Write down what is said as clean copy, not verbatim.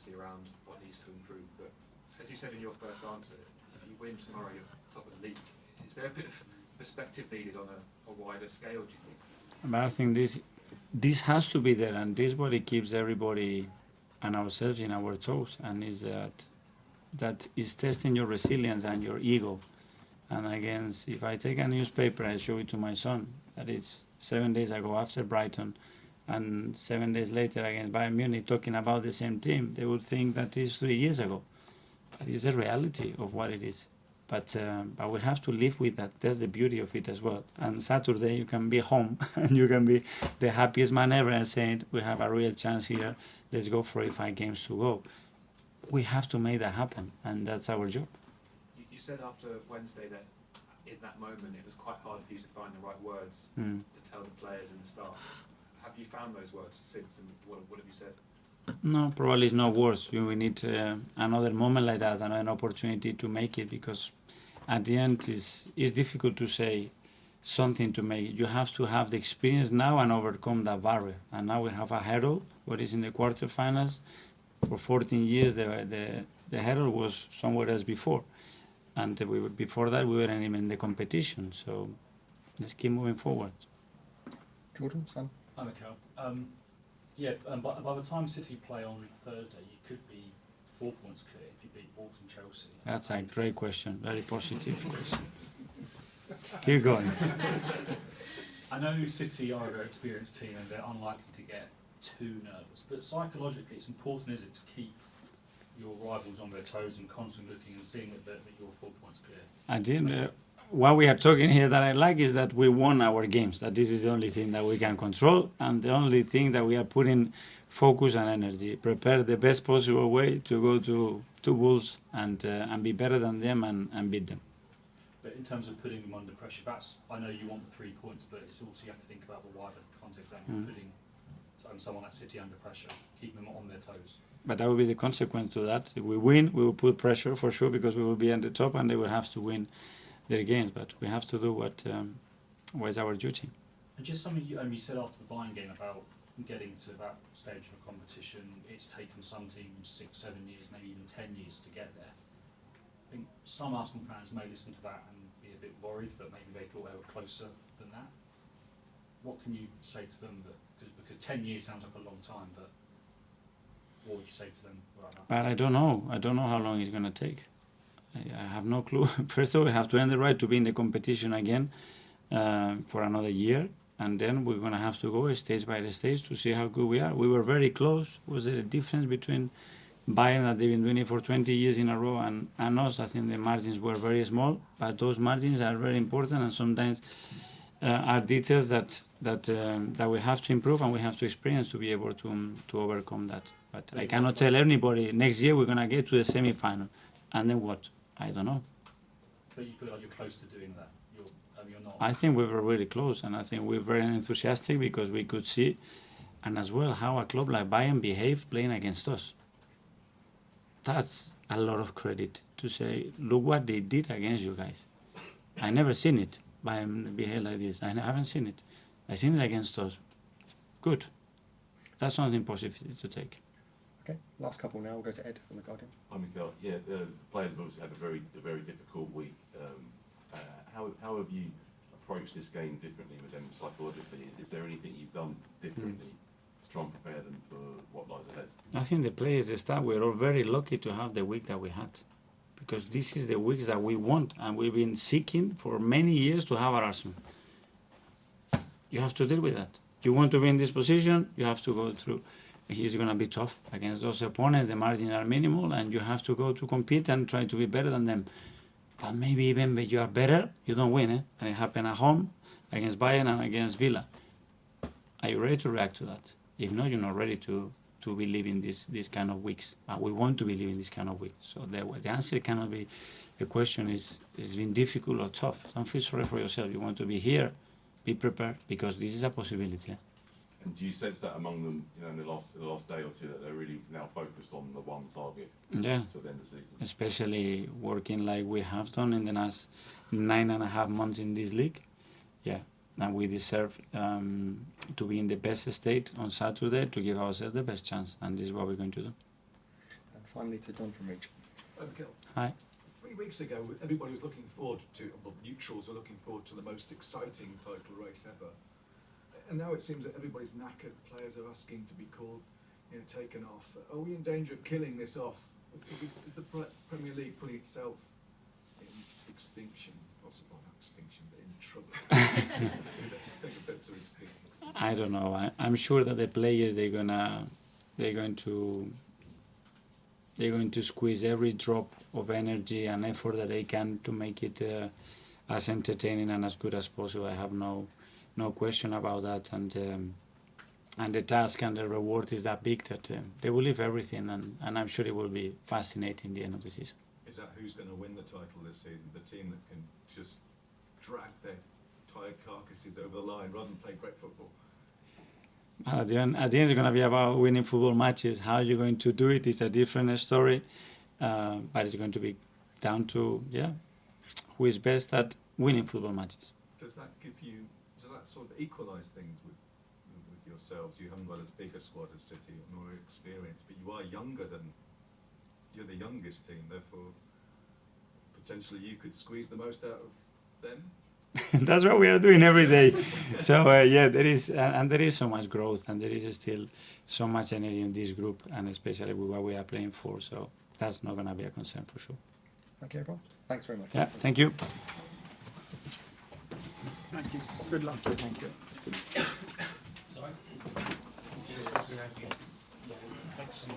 obviously around what needs to improve. But as you said in your first answer, if you win tomorrow, you're top of the league. Is there a bit of perspective needed on a wider scale, do you think? But I think this has to be there, and this is what it keeps everybody and ourselves in our toes, and is that is testing your resilience and your ego. And again, if I take a newspaper, I show it to my son, that it's 7 days ago after Brighton, and 7 days later against Bayern Munich, talking about the same team, they would think that is 3 years ago. But it's the reality of what it is. But we have to live with that. That's the beauty of it as well. And Saturday you can be home and you can be the happiest man ever and saying, we have a real chance here. Let's go for it, 5 games to go. We have to make that happen, and that's our job. You said after Wednesday that in that moment it was quite hard for you to find the right words to tell the players and the staff. Have you found those words since, and what have you said? No, probably it's not worse. We need another moment like that, another opportunity to make it, because at the end it's difficult to say something to make it. You have to have the experience now and overcome that barrier. And now we have a hurdle, what is in the quarterfinals. For 14 years the hurdle was somewhere else before. And before that we weren't even in the competition. So let's keep moving forward. Jordan, Sam? Hi, Mikel. By the time City play on Thursday, you could be 4 points clear if you beat Bolton, Chelsea. That's a great question, very positive question. Keep going. I know City are a very experienced team and they're unlikely to get too nervous, but psychologically it's important, is it, to keep your rivals on their toes and constantly looking and seeing that you're 4 points clear? I did. What we are talking here that I like is that we won our games, that this is the only thing that we can control, and the only thing that we are putting focus and energy, prepare the best possible way to go to Wolves and be better than them and beat them. But in terms of putting them under pressure, I know you want the 3 points, but it's also, you have to think about the wider context, that you're putting someone like City under pressure, keeping them on their toes. But that will be the consequence to that. If we win, we will put pressure for sure, because we will be at the top and they will have to win their games. But we have to do what is our duty. And just something you said after the Bayern game about getting to that stage of a competition, it's taken some teams 6, 7 years, maybe even 10 years to get there. I think some Arsenal fans may listen to that and be a bit worried that maybe they thought they were closer than that. What can you say to them? Because 10 years sounds like a long time, but what would you say to them right now? But I don't know. I don't know how long it's going to take. I have no clue. First of all, we have to earn the right to be in the competition again for another year. And then we're going to have to go stage by stage to see how good we are. We were very close. Was there a difference between Bayern, that they've been doing it for 20 years in a row, and us? I think the margins were very small, but those margins are very important, and sometimes are details that we have to improve and we have to experience to be able to overcome that. But I cannot tell anybody next year we're going to get to the semi-final. And then what? I don't know. But you feel like you're close to doing that? You're not? I think we were really close, and I think we're very enthusiastic because we could see, and as well, how a club like Bayern behaved playing against us. That's a lot of credit to say, look what they did against you guys. I never seen it, Bayern behave like this. I haven't seen it. I seen it against us. Good. That's something positive to take. Okay, last couple now. We'll go to Ed from The Guardian. Hi, Mikel. Yeah, the players have obviously had a very difficult week. How have you approached this game differently with them psychologically? Is there anything you've done differently to try and prepare them for what lies ahead? I think the players, the staff, we're all very lucky to have the week that we had, because this is the weeks that we want, and we've been seeking for many years to have at Arsenal. You have to deal with that. You want to be in this position, you have to go through. It's going to be tough against those opponents. The margins are minimal, and you have to go to compete and try to be better than them. But maybe even when you are better, you don't win. And it happened at home against Bayern and against Villa. Are you ready to react to that? If not, you're not ready to be living this kind of weeks. We want to be living this kind of weeks. So the answer cannot be, the question is, it's been difficult or tough. Don't feel sorry for yourself. You want to be here, be prepared, because this is a possibility. And do you sense that among them, in the last day or two, that they're really now focused on the one target to the end of the season? Especially working like we have done in the last 9.5 months in this league. Yeah, and we deserve to be in the best state on Saturday to give ourselves the best chance, and this is what we're going to do. finally to John from Reach. Mikel, Hi. 3 weeks ago, everybody was looking forward to, well, neutrals were looking forward to the most exciting title race ever. And now it seems that everybody's knackered. Players are asking to be called, taken off. Are we in danger of killing this off? Is the Premier League putting itself in extinction? Possibly not extinction, but in trouble. Take a bit to extinction. I don't know. I'm sure that the players they're going to squeeze every drop of energy and effort that they can to make it as entertaining and as good as possible. I have no question about that. And the task and the reward is that big that they will leave everything, and I'm sure it will be fascinating at the end of the season. Is that who's going to win the title this season? The team that can just drag their tired carcasses over the line rather than play great football? At the end, it's going to be about winning football matches. How you're going to do it is a different story, but it's going to be down to who is best at winning football matches. Does that sort of equalise things with yourselves? You haven't got as big a squad as City or more experience, but you are younger than, you're the youngest team, therefore potentially you could squeeze the most out of them. That's what we are doing every day. So there is, and there is so much growth, and there is still so much energy in this group, and especially with what we are playing for. So that's not going to be a concern for sure. Thank you, everyone. Thanks very much. Yeah, thank you. Thank you. Good luck. Thank you. Sorry? Thanks.